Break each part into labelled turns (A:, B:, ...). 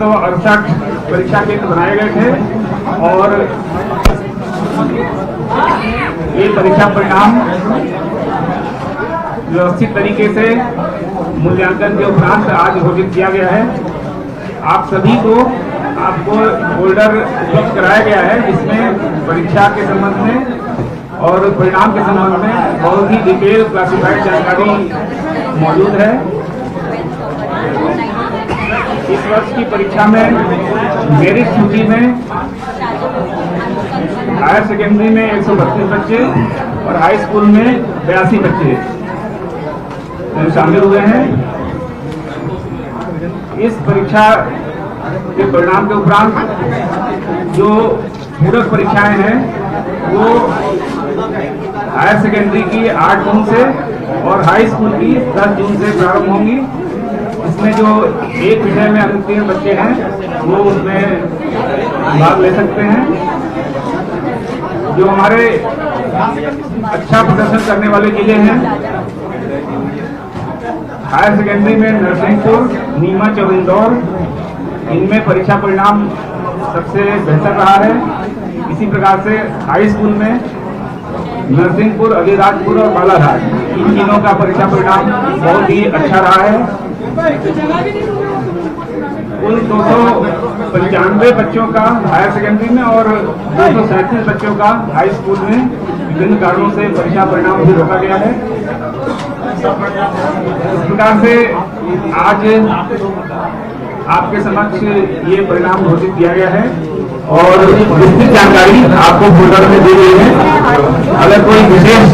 A: 68 परीक्षा केंद्र बनाए गए थे और ये परीक्षा परिणाम व्यवस्थित तरीके से मूल्यांकन के उपरांत आज घोषित किया गया है। आप सभी को आपको फोल्डर उपलब्ध कराया गया है जिसमें परीक्षा के संबंध में और परिणाम के संबंध में बहुत ही डिटेल क्लासिफाइड जानकारी मौजूद है। इस वर्ष की परीक्षा में मेरिट सूची में हायर सेकेंडरी में 132 बच्चे और हाई स्कूल में 82 बच्चे शामिल हुए हैं। इस परीक्षा के परिणाम के उपरांत जो पूरक परीक्षाएं हैं वो हायर सेकेंडरी की 8 जून से और हाई स्कूल की 10 जून से प्रारंभ होंगी। इसमें जो एक विषय में अनुत्तीर्ण बच्चे हैं वो उसमें भाग ले सकते हैं। जो हमारे अच्छा प्रदर्शन करने वाले जिले हैं हायर सेकेंडरी में नरसिंहपुर, नीमच और इंदौर, इनमें परीक्षा परिणाम सबसे बेहतर रहा है। इसी प्रकार से हाई स्कूल में नरसिंहपुर, अलीराजपुर और बालाघाट, इन तीनों का परीक्षा परिणाम बहुत ही अच्छा रहा है। कुल 295 बच्चों का हायर सेकेंडरी में और 237 बच्चों का हाई स्कूल में विभिन्न कारणों से परीक्षा परिणाम भी रोका गया है। इस प्रकार से आज आपके समक्ष ये परिणाम घोषित किया गया है और विस्तृत जानकारी आपको फोल्डर में दी गई है। अगर कोई विशेष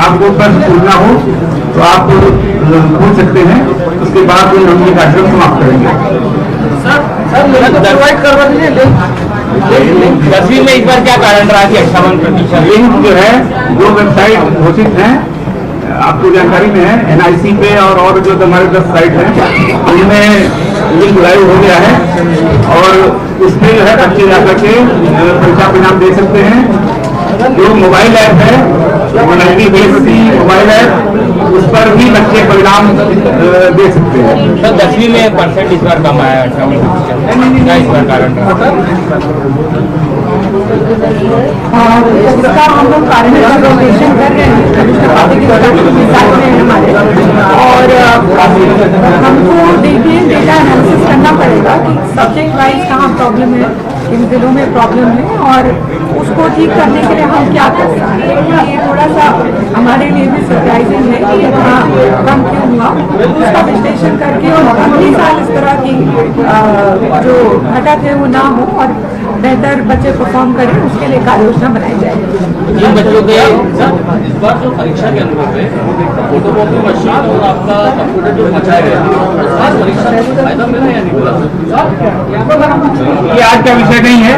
A: आपको प्रश्न पूछना हो तो आप पूछ सकते हैं। उसके बाद हम ये कार्यक्रम समाप्त करेंगे।
B: दसवीं में इस बार क्या कारण रहा कि 58%
A: लिंक जो है जो वेबसाइट घोषित है आपको जानकारी में है NIC पे और जो हमारे 10 साइट हैं उनमें लिंक लाइव हो गया है और उसमें जो है बच्चे जाकर के परीक्षा परिणाम दे सकते हैं। जो मोबाइल ऐप है मोबाइल ऐप उस पर भी बच्चे परिणाम दे सकते हैं।
B: सर 10वीं में परसेंट इस बार कम आया 58%, क्या इस बार कारण रहा?
C: इसका हम लोग रोटेशन कर रहे हैं हमारे और हमको डेटा एनालिसिस करना पड़ेगा कि सब्जेक्ट वाइज कहाँ प्रॉब्लम है, किन जिलों में प्रॉब्लम है और उसको ठीक करने के लिए हम क्या कर सकते हैं। ये थोड़ा सा हमारे लिए भी सरप्राइजिंग है कि इतना कम क्यों हुआ। उसका विश्लेषण करके और अगले साल इस तरह की जो घटक है वो ना हो और बेहतर बच्चे परफॉर्म करें उसके लिए कार्य योजना बनाई जाएगी।
B: जिन बच्चों के
D: इस बार जो परीक्षा के अनुभव में फोटोकॉपी मशीन और आपका कंप्यूटर जो बचाए गए हैं परीक्षा में फायदा मिला या नहीं मिला?
A: ये आज का विषय नहीं है।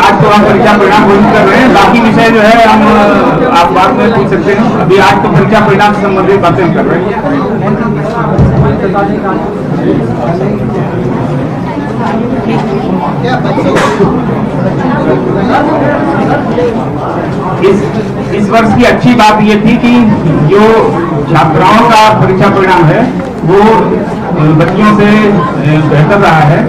A: आज तो हम परीक्षा परिणाम घोषित कर रहे हैं। बाकी विषय जो है हम आप बाद में पूछ सकते हैं। अभी आज तो परीक्षा परिणाम से संबंधित बातें कर रहे हैं। इस वर्ष की अच्छी बात ये थी कि जो छात्राओं का परीक्षा परिणाम है वो बच्चों से बेहतर रहा है।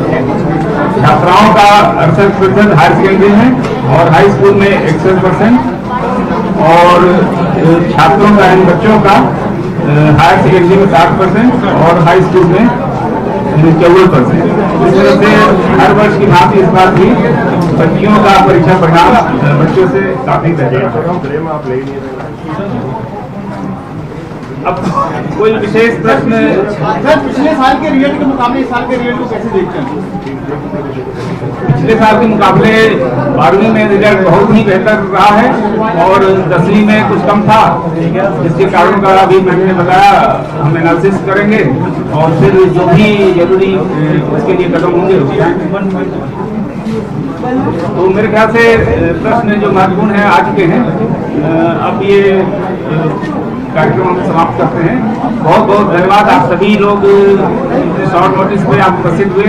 A: छात्राओं का 68% हायर सेकेंडरी में और हाई स्कूल में 61% और छात्रों का इन बच्चों का हायर सेकेंडरी में 60% और हाई स्कूल में 54%। इस तरह से हर वर्ष की भांति इस बार भी बच्चियों का परीक्षा परिणाम बच्चों से काफी बेहतर। अब कोई विशेष प्रश्न?
E: पिछले साल के रिजल्ट के मुकाबले इस साल के रिजल्ट को कैसे देखते हैं?
A: पिछले साल के मुकाबले 12वीं में रिजल्ट बहुत ही बेहतर रहा है और 10वीं में कुछ कम था, जिसके कारण का अभी मैंने बताया हम एनालिसिस करेंगे और फिर जो भी जरूरी उसके लिए कदम होंगे उठाएंगे। तो मेरे ख्याल से प्रश्न जो महत्वपूर्ण है आ चुके हैं। अब ये कार्यक्रम हम समाप्त करते हैं। बहुत बहुत धन्यवाद। आप सभी लोग शॉर्ट नोटिस पे आप उपस्थित हुए,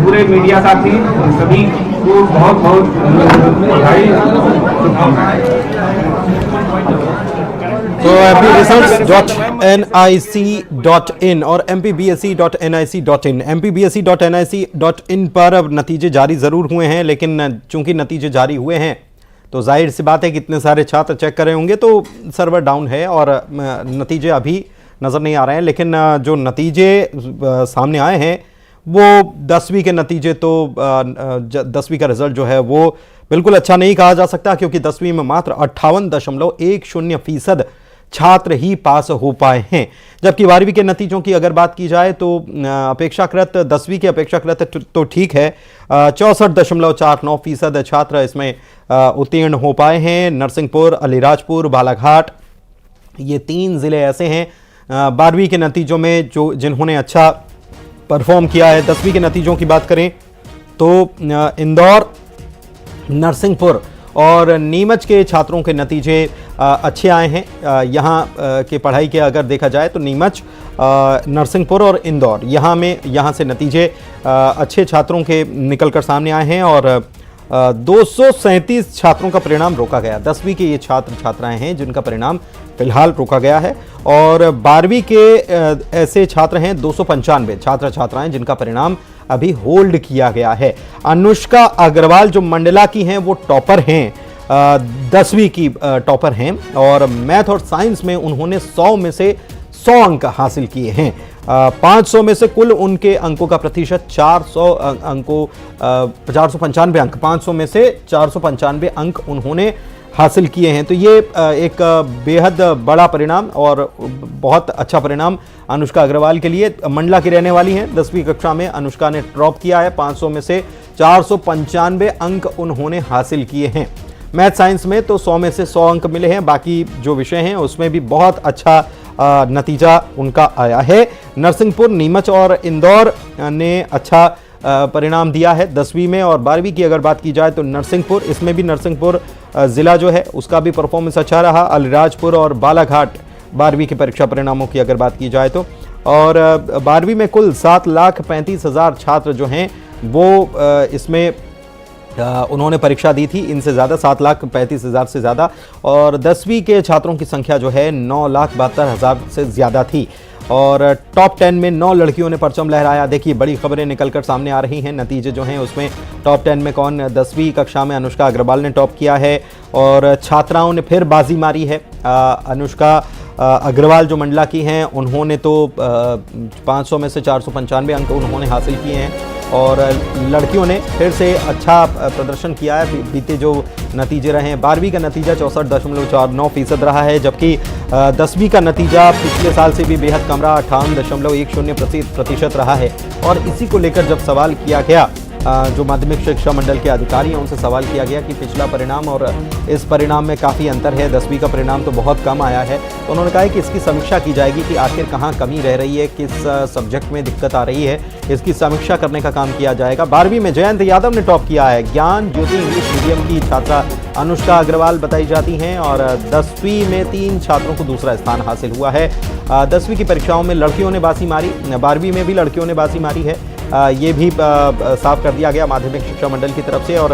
A: पूरे मीडिया साथी सभी को बहुत बहुत बधाई।
F: तो mpresults.nic.in और mpbse.nic.in mpbse.nic.in पर अब नतीजे जारी ज़रूर हुए हैं, लेकिन चूंकि नतीजे जारी हुए हैं तो जाहिर सी बात है कि इतने सारे छात्र चेक कर रहे होंगे तो सर्वर डाउन है और नतीजे अभी नज़र नहीं आ रहे हैं। लेकिन जो नतीजे सामने आए हैं वो 10वीं के नतीजे, तो 10वीं का रिजल्ट जो है वो बिल्कुल अच्छा नहीं कहा जा सकता, क्योंकि 10वीं में मात्र 58.10% छात्र ही पास हो पाए हैं। जबकि 12वीं के नतीजों की अगर बात की जाए तो अपेक्षाकृत 10वीं के अपेक्षाकृत तो ठीक है, 64.49% छात्र इसमें उत्तीर्ण हो पाए हैं। नरसिंहपुर, अलीराजपुर, बालाघाट, ये 3 ज़िले ऐसे हैं 12वीं के नतीजों में जिन्होंने अच्छा परफॉर्म किया है। 10वीं के नतीजों की बात करें तो इंदौर, नरसिंहपुर और नीमच के छात्रों के नतीजे अच्छे आए हैं। यहाँ के पढ़ाई के अगर देखा जाए तो नीमच, नरसिंहपुर और इंदौर यहाँ से नतीजे अच्छे छात्रों के निकलकर सामने आए हैं और 237 छात्रों का परिणाम रोका गया। 10वीं के ये छात्राएं हैं जिनका परिणाम फिलहाल रोका गया है और 12वीं के ऐसे छात्र हैं 295 छात्राएं जिनका परिणाम अभी होल्ड किया गया है। अनुष्का अग्रवाल जो मंडला की हैं वो टॉपर हैं, 10वीं की टॉपर हैं और मैथ और साइंस में उन्होंने 100 में से 100 अंक हासिल किए हैं। 500 में से कुल उनके अंकों का प्रतिशत 495 अंक, 500 में से 495 अंक उन्होंने हासिल किए हैं। तो ये एक बेहद बड़ा परिणाम और बहुत अच्छा परिणाम अनुष्का अग्रवाल के लिए। मंडला की रहने वाली हैं, 10वीं कक्षा में अनुष्का ने टॉप किया है, 500 में से 495 अंक उन्होंने हासिल किए हैं। मैथ साइंस में तो 100 में से 100 अंक मिले हैं, बाकी जो विषय हैं उसमें भी बहुत अच्छा नतीजा उनका आया है। नरसिंहपुर, नीमच और इंदौर ने अच्छा परिणाम दिया है 10वीं में। और 12वीं की अगर बात की जाए तो नरसिंहपुर, इसमें भी नरसिंहपुर ज़िला जो है उसका भी परफॉर्मेंस अच्छा रहा। अलीराजपुर और बालाघाट 12वीं के परीक्षा परिणामों की अगर बात की जाए तो, और 12वीं में कुल 7,35,000 छात्र जो हैं वो इसमें उन्होंने परीक्षा दी थी, इनसे ज़्यादा 7,35,000 से ज़्यादा। और 10वीं के छात्रों की संख्या जो है 9,72,000 से ज़्यादा थी और टॉप 10 में 9 लड़कियों ने परचम लहराया। देखिए बड़ी खबरें निकलकर सामने आ रही हैं, नतीजे जो हैं उसमें टॉप 10 में कौन, 10वीं कक्षा में अनुष्का अग्रवाल ने टॉप किया है और छात्राओं ने फिर बाजी मारी है। अनुष्का अग्रवाल जो मंडला की हैं उन्होंने तो 500 में से 495 अंक उन्होंने हासिल किए हैं और लड़कियों ने फिर से अच्छा प्रदर्शन किया है। बीते जो नतीजे रहे हैं, 12वीं का नतीजा 64.49% रहा है, जबकि 10वीं का नतीजा पिछले साल से भी बेहद कम रहा, 58.10% रहा है। और इसी को लेकर जब सवाल किया गया, जो माध्यमिक शिक्षा मंडल के अधिकारी हैं उनसे सवाल किया गया कि पिछला परिणाम और इस परिणाम में काफ़ी अंतर है, 10वीं का परिणाम तो बहुत कम आया है। तो उन्होंने कहा कि इसकी समीक्षा की जाएगी कि आखिर कहाँ कमी रह रही है, किस सब्जेक्ट में दिक्कत आ रही है, इसकी समीक्षा करने का काम किया जाएगा। 12वीं में जयंत यादव ने टॉप किया है। ज्ञान ज्योति इंग्लिश मीडियम की छात्रा अनुष्का अग्रवाल बताई जाती हैं और 10वीं में 3 छात्रों को दूसरा स्थान हासिल हुआ है। 10वीं की परीक्षाओं में लड़कियों ने बाजी मारी, 12वीं में भी लड़कियों ने बाजी मारी है, ये भी साफ कर दिया गया माध्यमिक शिक्षा मंडल की तरफ से। और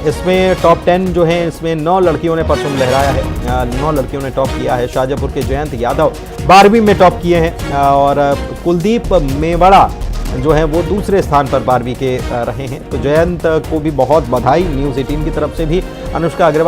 F: इसमें टॉप 10 जो हैं इसमें 9 लड़कियों ने परचम लहराया है, 9 लड़कियों ने टॉप किया है। शाहजहाँपुर के जयंत यादव 12वीं में टॉप किए हैं और कुलदीप मेवाड़ा जो है वो दूसरे स्थान पर 12वीं के रहे हैं। तो जयंत को भी बहुत बधाई न्यूज़ 18 की तरफ से भी। अनुष्का अग्रवाल